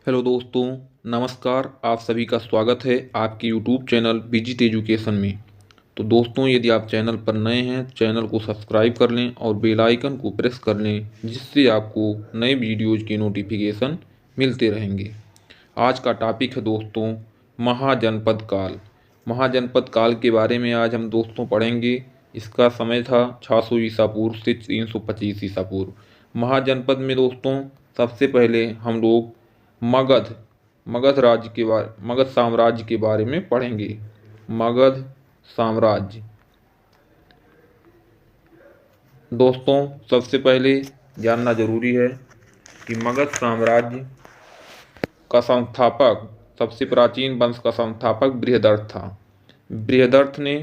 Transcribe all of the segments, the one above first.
Hello दोस्तों, नमस्कार। आप सभी का स्वागत है आपके यूट्यूब चैनल विजिट एजुकेशन में। तो दोस्तों, यदि आप चैनल पर नए हैं तो चैनल को सब्सक्राइब कर लें और बेल आइकन को प्रेस कर लें, जिससे आपको नए वीडियोज़ की नोटिफिकेशन मिलते रहेंगे। आज का टॉपिक है दोस्तों महाजनपद काल। महाजनपद काल के बारे में आज हम दोस्तों पढ़ेंगे। इसका समय था 600 ईसा पूर्व से 325 ईसा पूर्व। महाजनपद में दोस्तों सबसे पहले हम लोग मगध मगध साम्राज्य के बारे में पढ़ेंगे। मगध साम्राज्य दोस्तों सबसे पहले जानना जरूरी है कि मगध साम्राज्य का संस्थापक, सबसे प्राचीन वंश का संस्थापक बृहदर्थ था। बृहदर्थ ने,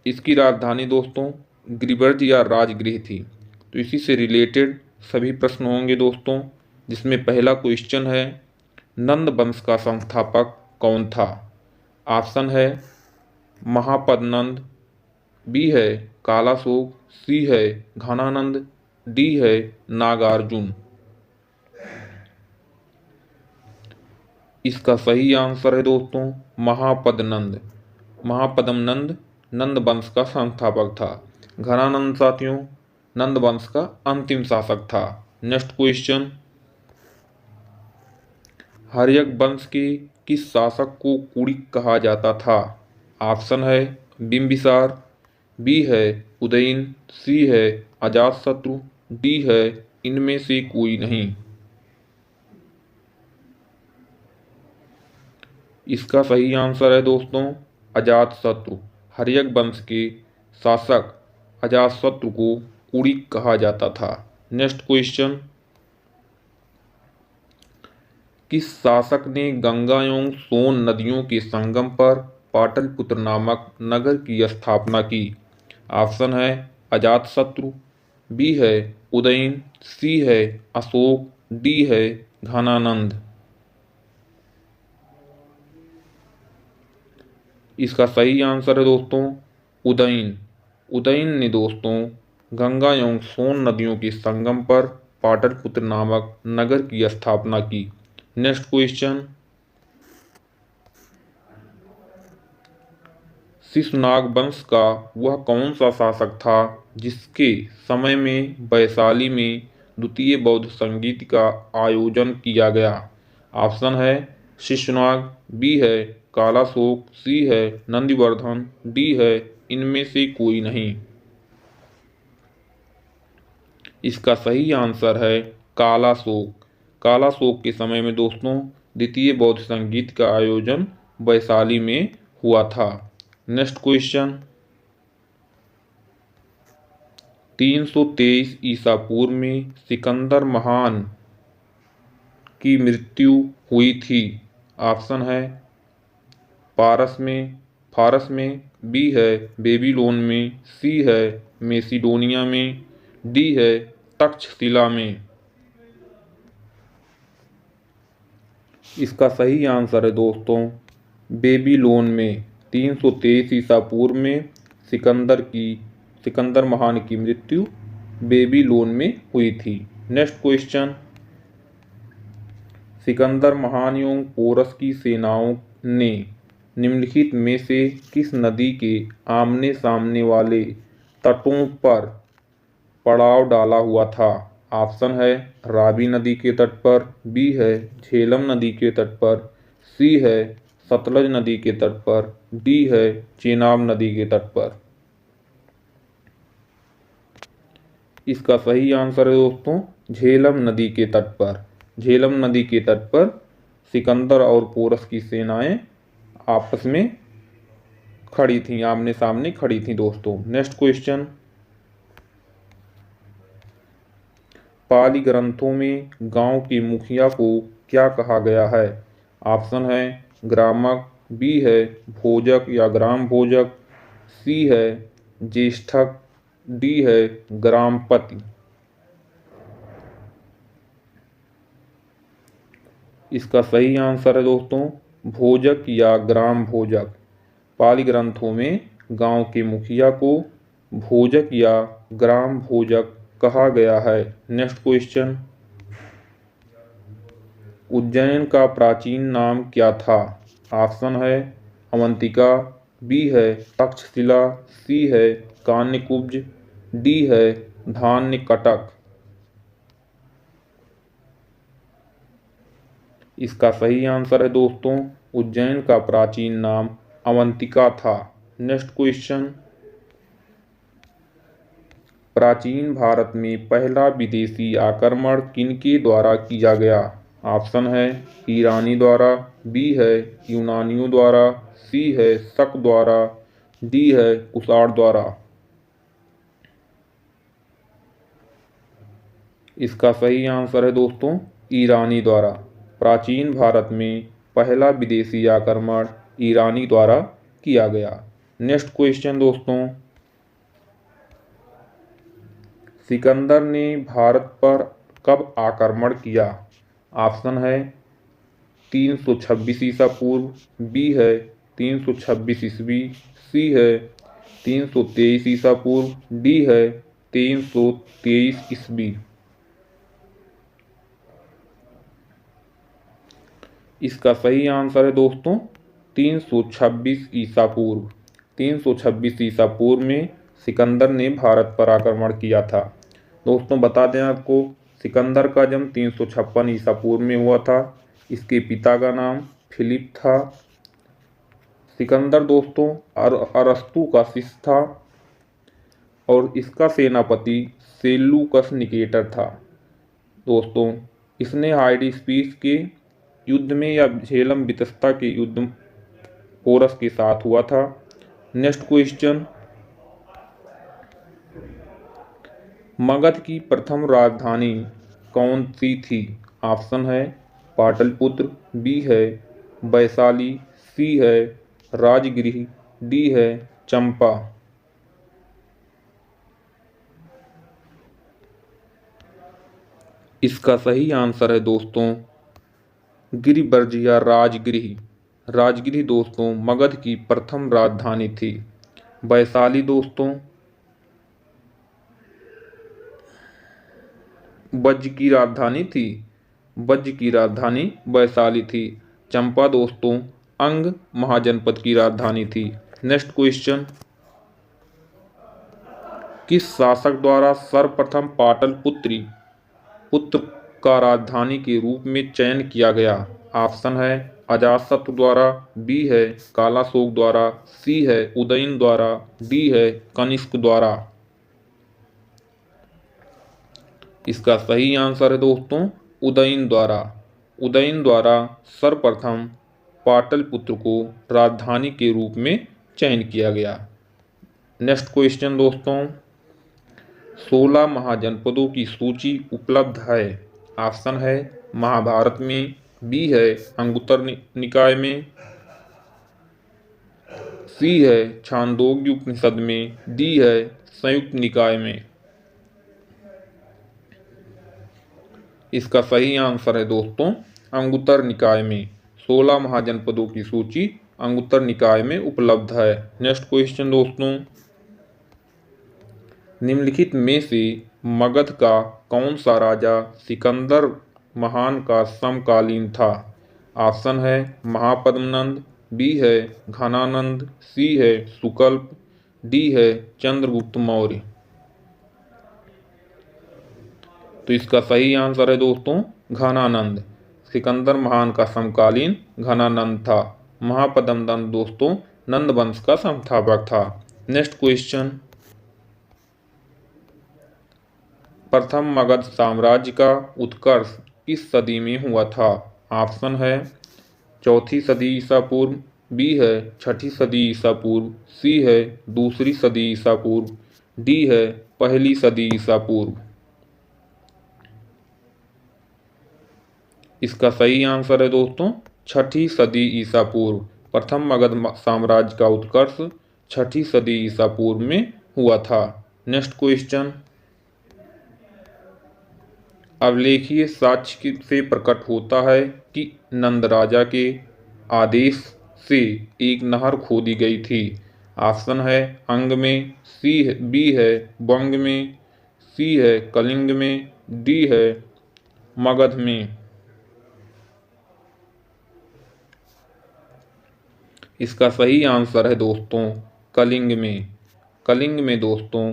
इसकी राजधानी दोस्तों गिरिवर्ज या राजगृह थी। तो इसी से रिलेटेड सभी प्रश्न होंगे दोस्तों, जिसमें पहला क्वेश्चन है नंद वंश का संस्थापक कौन था। ऑप्शन है महापद नंद, बी है कालाशोक, सी है घनानंद, डी है नागार्जुन। इसका सही आंसर है दोस्तों महापद नंद। महापदम नंद नंद वंश का संस्थापक था। घनानंद साथियों नंद वंश का अंतिम शासक था। नेक्स्ट क्वेश्चन, हर्यक वंश के किस शासक को कुड़िक कहा जाता था। ऑप्शन है बिंबिसार, बी है उदयन, सी है अजातशत्रु, डी है इनमें से कोई नहीं। इसका सही आंसर है दोस्तों अजातशत्रु। हर्यक वंश के शासक अजातशत्रु को कुड़िक कहा जाता था। नेक्स्ट क्वेश्चन, किस शासक ने गंगा एवं सोन नदियों के संगम पर पाटलिपुत्र नामक नगर की स्थापना की। ऑप्शन है अजातशत्रु, बी है उदयन, सी है अशोक, डी है घनानंद। इसका सही आंसर है दोस्तों उदयन। उदयन ने दोस्तों गंगा एवं सोन नदियों के संगम पर पाटलिपुत्र नामक नगर की स्थापना की। नेक्स्ट क्वेश्चन, शिशुनाग वंश का वह कौन सा शासक था जिसके समय में वैशाली में द्वितीय बौद्ध संगीत का आयोजन किया गया। ऑप्शन है शिशुनाग, बी है कालाशोक, सी है नंदिवर्धन, डी है इनमें से कोई नहीं। इसका सही आंसर है कालाशोक। कालाशोक के समय में दोस्तों द्वितीय बौद्ध संगीत का आयोजन वैशाली में हुआ था। नेक्स्ट क्वेश्चन, 323 ईसा पूर्व में सिकंदर महान की मृत्यु हुई थी। ऑप्शन है फारस में, बी है बेबीलोन में, सी है मेसिडोनिया में, डी है तक्षशिला में। इसका सही आंसर है दोस्तों बेबीलोन में। 323 ईसा पूर्व में सिकंदर महान की मृत्यु बेबीलोन में हुई थी। नेक्स्ट क्वेश्चन, सिकंदर महान एवं पोरस की सेनाओं ने निम्नलिखित में से किस नदी के आमने सामने वाले तटों पर पड़ाव डाला हुआ था। ऑप्शन है रावी नदी के तट पर, बी है झेलम नदी के तट पर, सी है सतलज नदी के तट पर, डी है चेनाब नदी के तट पर। इसका सही आंसर है दोस्तों झेलम नदी के तट पर। झेलम नदी के तट पर सिकंदर और पोरस की सेनाएं आपस में खड़ी थीं, आमने सामने खड़ी थीं दोस्तों। नेक्स्ट क्वेश्चन, पाली ग्रंथों में गांव के मुखिया को क्या कहा गया है। ऑप्शन है ग्रामक, बी है भोजक या ग्राम भोजक, सी है ज्येष्ठक, डी है ग्रामपति। इसका सही आंसर है दोस्तों भोजक या ग्राम भोजक। पाली ग्रंथों में गांव के मुखिया को भोजक या ग्राम भोजक कहा गया है। नेक्स्ट क्वेश्चन, उज्जैन का प्राचीन नाम क्या था? ऑप्शन है अवंतिका, बी है तक्षशिला, सी है कान्यकुब्ज, डी है धान्यकटक। इसका सही आंसर है दोस्तों उज्जैन का प्राचीन नाम अवंतिका था। नेक्स्ट क्वेश्चन, प्राचीन भारत में पहला विदेशी आक्रमण किनके द्वारा किया गया? ऑप्शन है ईरानी द्वारा, बी है यूनानियों द्वारा, सी है शक द्वारा, डी है कुषाण द्वारा। इसका सही आंसर है दोस्तों ईरानी द्वारा। प्राचीन भारत में पहला विदेशी आक्रमण ईरानी द्वारा किया गया। नेक्स्ट क्वेश्चन दोस्तों, सिकंदर ने भारत पर कब आक्रमण किया? ऑप्शन है 326 ईसा पूर्व, बी है 326 ईस्वी, सी है 323 ईसा पूर्व, डी है 323 ईस्वी। इसका सही आंसर है दोस्तों 326 ईसा पूर्व। 326 ईसा पूर्व में सिकंदर ने भारत पर आक्रमण किया था। दोस्तों बता दें आपको, सिकंदर का जन्म 356 ईसा पूर्व में हुआ था। इसके पिता का नाम फिलिप था। सिकंदर दोस्तों अरस्तु का शिष्य था और इसका सेनापति सेल्यूकस निकेटर था। दोस्तों इसने हाइडिस्पीस के युद्ध में या झेलम बितस्ता के युद्ध पोरस के साथ हुआ था। नेक्स्ट क्वेश्चन, मगध की प्रथम राजधानी कौन सी थी? ऑप्शन है पाटलिपुत्र, बी है वैशाली, सी है राजगृह, डी है चंपा। इसका सही आंसर है दोस्तों गिरिवर्ज या राजगृह। राजगृह दोस्तों मगध की प्रथम राजधानी थी। वैशाली दोस्तों वज्र की राजधानी थी। वज्र की राजधानी वैशाली थी। चंपा दोस्तों अंग महाजनपद की राजधानी थी। नेक्स्ट क्वेश्चन, किस शासक द्वारा सर्वप्रथम पुत्र का राजधानी के रूप में चयन किया गया? ऑप्शन है अजातशत्रु द्वारा, बी है कालाशोक द्वारा, सी है उदयन द्वारा, डी है कनिष्क द्वारा। इसका सही आंसर है दोस्तों उदयन द्वारा। उदयन द्वारा सर्वप्रथम पाटलिपुत्र को राजधानी के रूप में चयन किया गया। नेक्स्ट क्वेश्चन दोस्तों, 16 महाजनपदों की सूची उपलब्ध है। ऑप्शन है महाभारत में, बी है अंगुत्तर निकाय में, सी है छांदोग्य उपनिषद में, डी है संयुक्त निकाय में। इसका सही आंसर है दोस्तों अंगुत्तर निकाय में। 16 महाजनपदों की सूची अंगुत्तर निकाय में उपलब्ध है। नेक्स्ट क्वेश्चन दोस्तों, निम्नलिखित में से मगध का कौन सा राजा सिकंदर महान का समकालीन था? ऑप्शन है महापद्मनंद, बी है घनानंद, सी है सुकल्प, डी है चंद्रगुप्त मौर्य। तो इसका सही आंसर है दोस्तों घनानंद। सिकंदर महान का समकालीन घनानंद था। महापद्मनंद दोस्तों नंद वंश का संस्थापक था। नेक्स्ट क्वेश्चन, प्रथम मगध साम्राज्य का उत्कर्ष किस सदी में हुआ था? ऑप्शन है चौथी सदी ईसा पूर्व, बी है छठी सदी ईसा पूर्व, सी है दूसरी सदी ईसा पूर्व, डी है पहली सदी ईसा पूर्व। इसका सही आंसर है दोस्तों छठी सदी ईसा पूर्व। प्रथम मगध साम्राज्य का उत्कर्ष छठी सदी ईसा पूर्व में हुआ था। नेक्स्ट क्वेश्चन, अभिलेखीय साक्ष्य से प्रकट होता है कि नंद राजा के आदेश से एक नहर खोदी गई थी। ऑप्शन है अंग में, बी है वंग में, सी है कलिंग में, डी है मगध में। इसका सही आंसर है दोस्तों कलिंग में। कलिंग में दोस्तों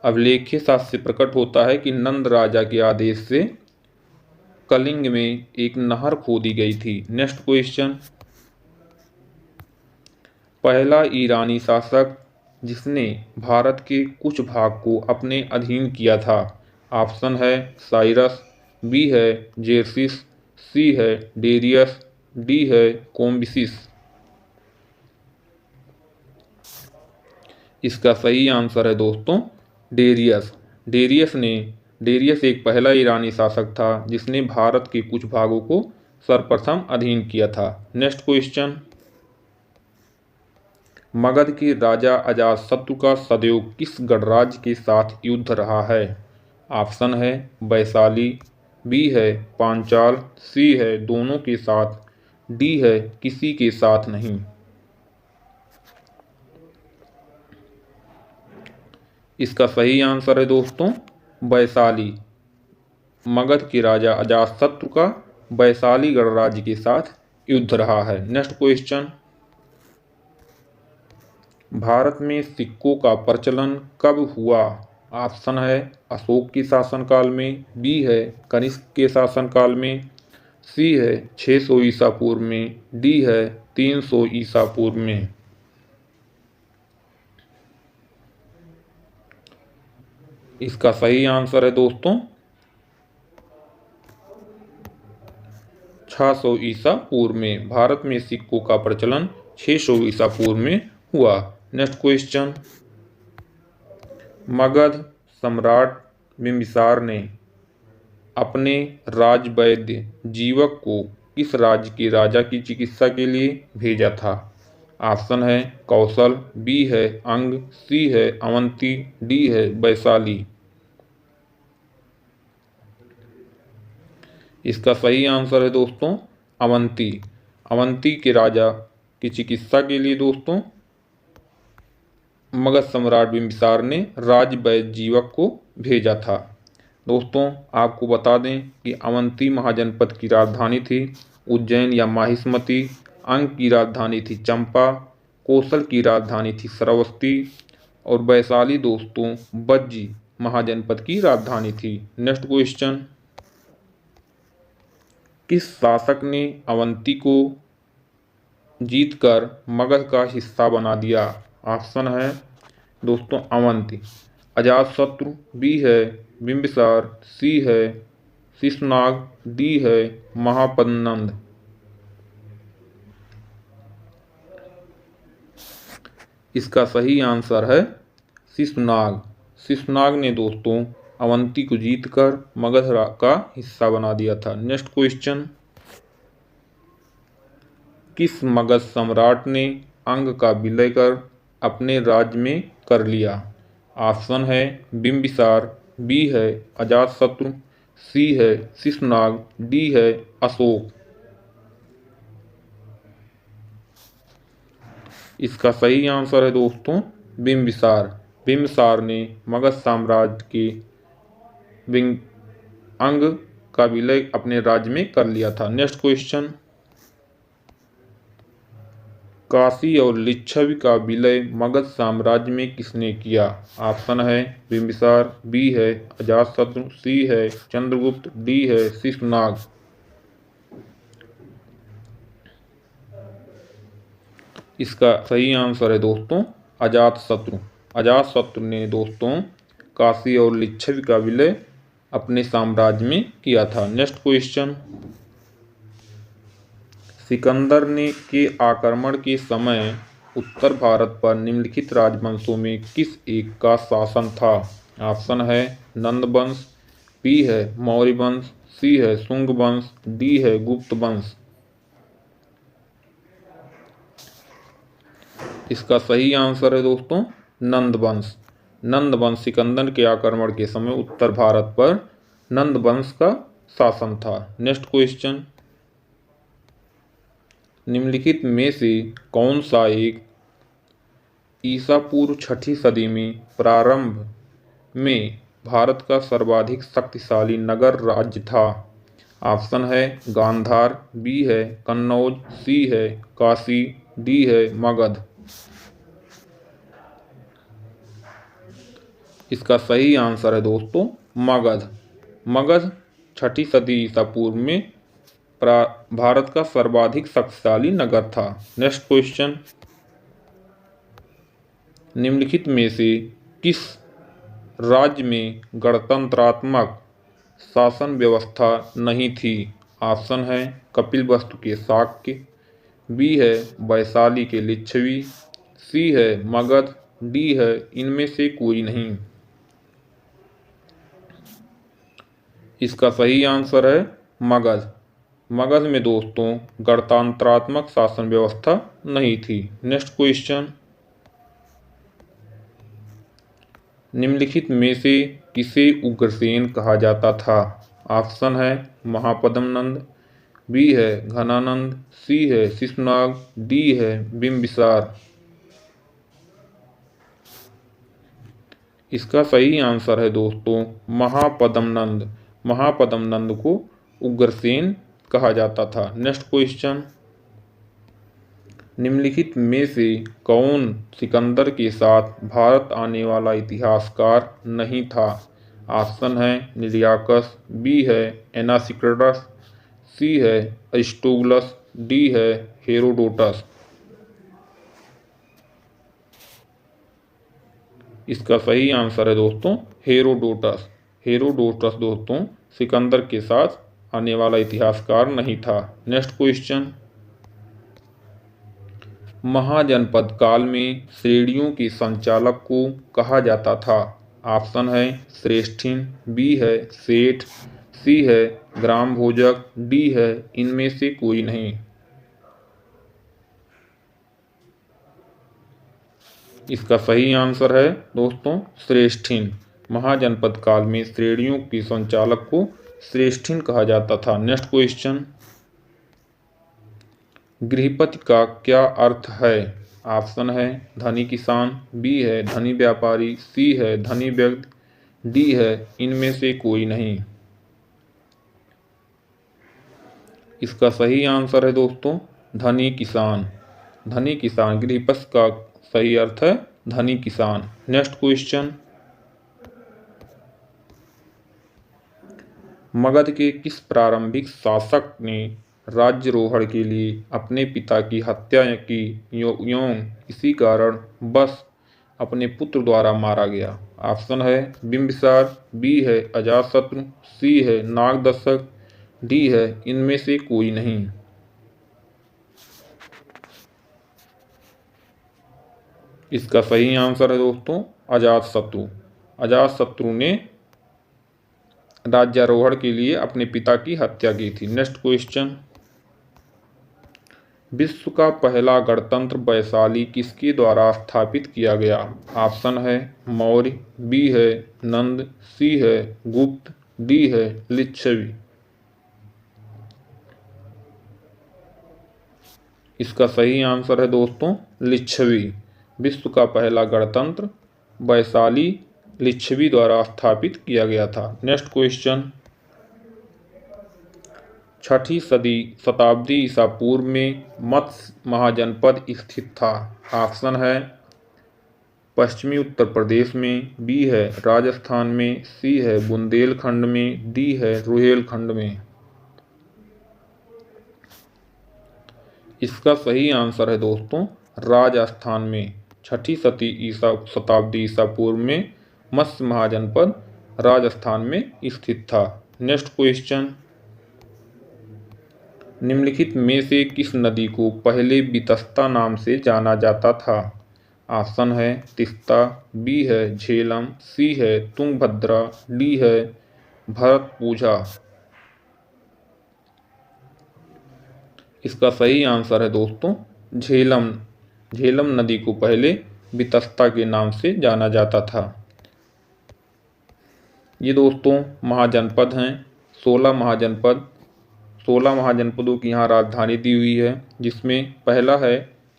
अभिलेख्य साक्ष्य से प्रकट होता है कि नंद राजा के आदेश से कलिंग में एक नहर खोदी गई थी। नेक्स्ट क्वेश्चन, पहला ईरानी शासक जिसने भारत के कुछ भाग को अपने अधीन किया था। ऑप्शन है साइरस, बी है जेरसिस, सी है डेरियस, डी है कोम्बिसिस। इसका सही आंसर है दोस्तों डेरियस। डेरियस एक पहला ईरानी शासक था जिसने भारत के कुछ भागों को सर्वप्रथम अधीन किया था। नेक्स्ट क्वेश्चन, मगध के राजा अजातशत्रु का सदैव किस गणराज्य के साथ युद्ध रहा है। ऑप्शन है वैशाली, बी है पांचाल, सी है दोनों के साथ, डी है किसी के साथ नहीं। इसका सही आंसर है दोस्तों वैशाली। मगध के राजा अजातशत्रु का वैशाली गणराज्य के साथ युद्ध रहा है। नेक्स्ट क्वेश्चन, भारत में सिक्कों का प्रचलन कब हुआ। ऑप्शन है अशोक के शासनकाल में, बी है कनिष्क के शासनकाल में, सी है 600 ईसा पूर्व में, डी है 300 ईसा पूर्व में। इसका सही आंसर है दोस्तों 600 ईसा पूर्व में। भारत में सिक्कों का प्रचलन 600 ईसा पूर्व में हुआ। नेक्स्ट क्वेश्चन, मगध सम्राट बिंबिसार ने अपने राजवैद्य जीवक को किस राज्य के राजा की चिकित्सा के लिए भेजा था। ऑप्शन है कौशल, बी है अंग, सी है अवंती, डी है वैशाली। इसका सही आंसर है दोस्तों अवंती। अवंती के राजा की चिकित्सा के लिए दोस्तों मगध सम्राट बिंबिसार ने राजवैद्य जीवक को भेजा था। दोस्तों आपको बता दें कि अवंती महाजनपद की राजधानी थी उज्जैन या माहिष्मती, अंग की राजधानी थी चंपा, कौशल की राजधानी थी श्रावस्ती और वैशाली दोस्तों बज्जी महाजनपद की राजधानी थी। नेक्स्ट क्वेश्चन, किस शासक ने अवंती को जीतकर मगध का हिस्सा बना दिया। ऑप्शन है दोस्तों अवंती अजातशत्रु, बी है बिंबिसार, सी है शिशुनाग, डी है महापद्नंद। इसका सही आंसर है शिशुनाग। शिशुनाग ने दोस्तों अवंती को जीतकर मगध का हिस्सा बना दिया था। नेक्स्ट क्वेश्चन, किस मगध सम्राट ने अंग का विलय कर अपने राज्य में कर लिया। ऑप्शन है बिंबिसार, बी है अजातशत्रु, सी है शिशुनाग, डी है अशोक। इसका सही आंसर है दोस्तों बिंबिसार। बिंबिसार ने मगध साम्राज्य के अंग का विलय अपने राज्य में कर लिया था। नेक्स्ट क्वेश्चन, काशी और लिच्छवी का विलय मगध साम्राज्य में किसने किया। ऑप्शन है बिंबिसार, बी है अजातशत्रु, सी है चंद्रगुप्त, डी है शिशुनाग। इसका सही आंसर है दोस्तों अजातशत्रु। अजातशत्रु ने दोस्तों काशी और लिच्छवी का विलय अपने साम्राज्य में किया था। नेक्स्ट क्वेश्चन, सिकंदर ने के आक्रमण के समय उत्तर भारत पर निम्नलिखित राजवंशों में किस एक का शासन था। ऑप्शन है नंद वंश, बी है मौर्य वंश, सी है शुंग वंश, डी है गुप्त वंश। इसका सही आंसर है दोस्तों नंद वंश। नंद वंश सिकंदर के आक्रमण के समय उत्तर भारत पर नंद वंश का शासन था। नेक्स्ट क्वेश्चन, निम्नलिखित में से कौन सा एक ईसा पूर्व 6ठी सदी में प्रारंभ में भारत का सर्वाधिक शक्तिशाली नगर राज्य था। ऑप्शन है गांधार, बी है कन्नौज, सी है काशी, डी है मगध। इसका सही आंसर है दोस्तों मगध। मगध 6ठी सदी ईसा पूर्व में भारत का सर्वाधिक शक्तिशाली नगर था। नेक्स्ट क्वेश्चन, निम्नलिखित में से किस राज्य में गणतंत्रात्मक शासन व्यवस्था नहीं थी? ऑप्शन है कपिलवस्तु के शाक्य, बी है वैशाली के लिच्छवी, सी है मगध, डी है इनमें से कोई नहीं। इसका सही आंसर है मगध। मगध में दोस्तों गणतंत्रात्मक शासन व्यवस्था नहीं थी। नेक्स्ट क्वेश्चन, निम्नलिखित में से किसे उग्रसेन कहा जाता था? ऑप्शन है महापद्म नंद, बी है घनानंद, सी है शिशुनाग, डी है बिंबिसार। इसका सही आंसर है दोस्तों महापद्म नंद। महापद्म नंद को उग्रसेन कहा जाता था। नेक्स्ट क्वेश्चन, निम्नलिखित में से कौन सिकंदर के साथ भारत आने वाला इतिहासकार नहीं था? ऑप्शन है निर्याकस, बी है एनासिक्राटस, सी है अरिस्टोबुलस, डी है हेरोडोटस। इसका सही आंसर है दोस्तों हेरोडोटस। हेरोडोटस दोस्तों सिकंदर के साथ आने वाला इतिहासकार नहीं था। नेक्स्ट क्वेश्चन, महाजनपद काल में श्रेणियों के संचालक को कहा जाता था? ऑप्शन है श्रेष्ठिन, बी है सेठ, सी है ग्राम भोजक, डी है इनमें से कोई नहीं। इसका सही आंसर है दोस्तों श्रेष्ठिन। महाजनपद काल में श्रेणियों के संचालक को श्रेष्ठिन कहा जाता था। नेक्स्ट क्वेश्चन, गृहपति का क्या अर्थ है? ऑप्शन है धनी किसान, बी है धनी व्यापारी, सी है धनी व्यक्ति, डी है इनमें से कोई नहीं। इसका सही आंसर है दोस्तों धनी किसान। धनी किसान गृहपति का सही अर्थ है धनी किसान। नेक्स्ट क्वेश्चन, मगध के किस प्रारंभिक शासक ने राज्यारोहण के लिए अपने पिता की हत्या की एवं इसी कारण बस अपने पुत्र द्वारा मारा गया? ऑप्शन है बिंबिसार, बी है अजातशत्रु, सी है नागदशक, डी है इनमें से कोई नहीं। इसका सही आंसर है दोस्तों अजातशत्रु। अजातशत्रु ने राज्यारोहण के लिए अपने पिता की हत्या की थी। नेक्स्ट क्वेश्चन, विश्व का पहला गणतंत्र वैशाली किसके द्वारा स्थापित किया गया? ऑप्शन है मौर्य, बी है नंद, सी है गुप्त, डी है लिच्छवी। इसका सही आंसर है दोस्तों लिच्छवी। विश्व का पहला गणतंत्र वैशाली लिच्छवी द्वारा स्थापित किया गया था। नेक्स्ट क्वेश्चन, 6ठी शताब्दी ईसा पूर्व में मत्स्य महाजनपद स्थित था? ऑप्शन है पश्चिमी उत्तर प्रदेश में, बी है राजस्थान में, सी है बुंदेलखंड में, डी है रुहेलखंड में। इसका सही आंसर है दोस्तों राजस्थान में। 6ठी शताब्दी ईसा पूर्व में मत्स्य महाजनपद राजस्थान में स्थित था। नेक्स्ट क्वेश्चन, निम्नलिखित में से किस नदी को पहले वितस्ता नाम से जाना जाता था? ऑप्शन है तिस्ता, बी है झेलम, सी है तुंगभद्रा, डी है भरतपुझा। इसका सही आंसर है दोस्तों झेलम। झेलम नदी को पहले वितस्ता के नाम से जाना जाता था। ये दोस्तों महाजनपद हैं 16 महाजनपद। 16 महाजनपदों की यहाँ राजधानी दी हुई है, जिसमें पहला है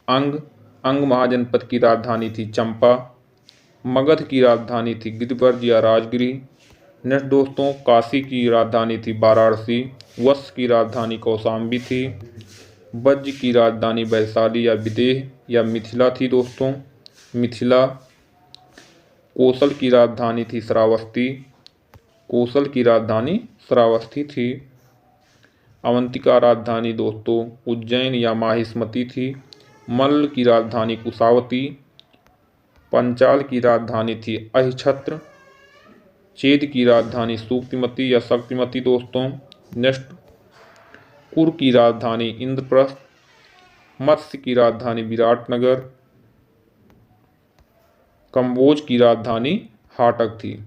अंग महाजनपद की राजधानी थी चंपा। मगध की राजधानी थी गिरिवर्ज या राजगिरी। नेक्स्ट दोस्तों काशी की राजधानी थी वाराणसी। वत्स की राजधानी कौशाम्बी थी। वज्र की राजधानी वैशाली या विदेह या मिथिला थी दोस्तों, मिथिला। कौशल की राजधानी थी श्रावस्ती, कौशल की राजधानी श्रावस्ती थी। अवंतिका राजधानी दोस्तों उज्जैन या माहिष्मति थी। मल्ल की राजधानी कुशावती। पंचाल की राजधानी थी अहिछत्र। चेद की राजधानी सूक्तिमती या शक्तिमती दोस्तों। नेक्स्ट, कुर की राजधानी इंद्रप्रस्थ। मत्स्य की राजधानी विराटनगर। कंबोज की राजधानी हाटक थी।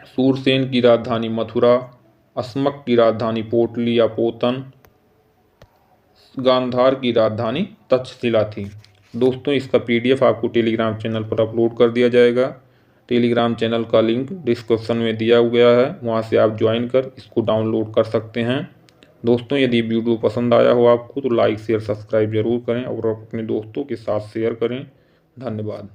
सूरसेन की राजधानी मथुरा। अस्मक की राजधानी पोटली या पोतन। गांधार की राजधानी तक्षशिला थी। दोस्तों इसका PDF आपको टेलीग्राम चैनल पर अपलोड कर दिया जाएगा। टेलीग्राम चैनल का लिंक डिस्क्रिप्शन में दिया गया है, वहां से आप ज्वाइन कर इसको डाउनलोड कर सकते हैं। दोस्तों यदि वीडियो पसंद आया हो आपको तो लाइक शेयर सब्सक्राइब जरूर करें और अपने दोस्तों के साथ शेयर करें। धन्यवाद।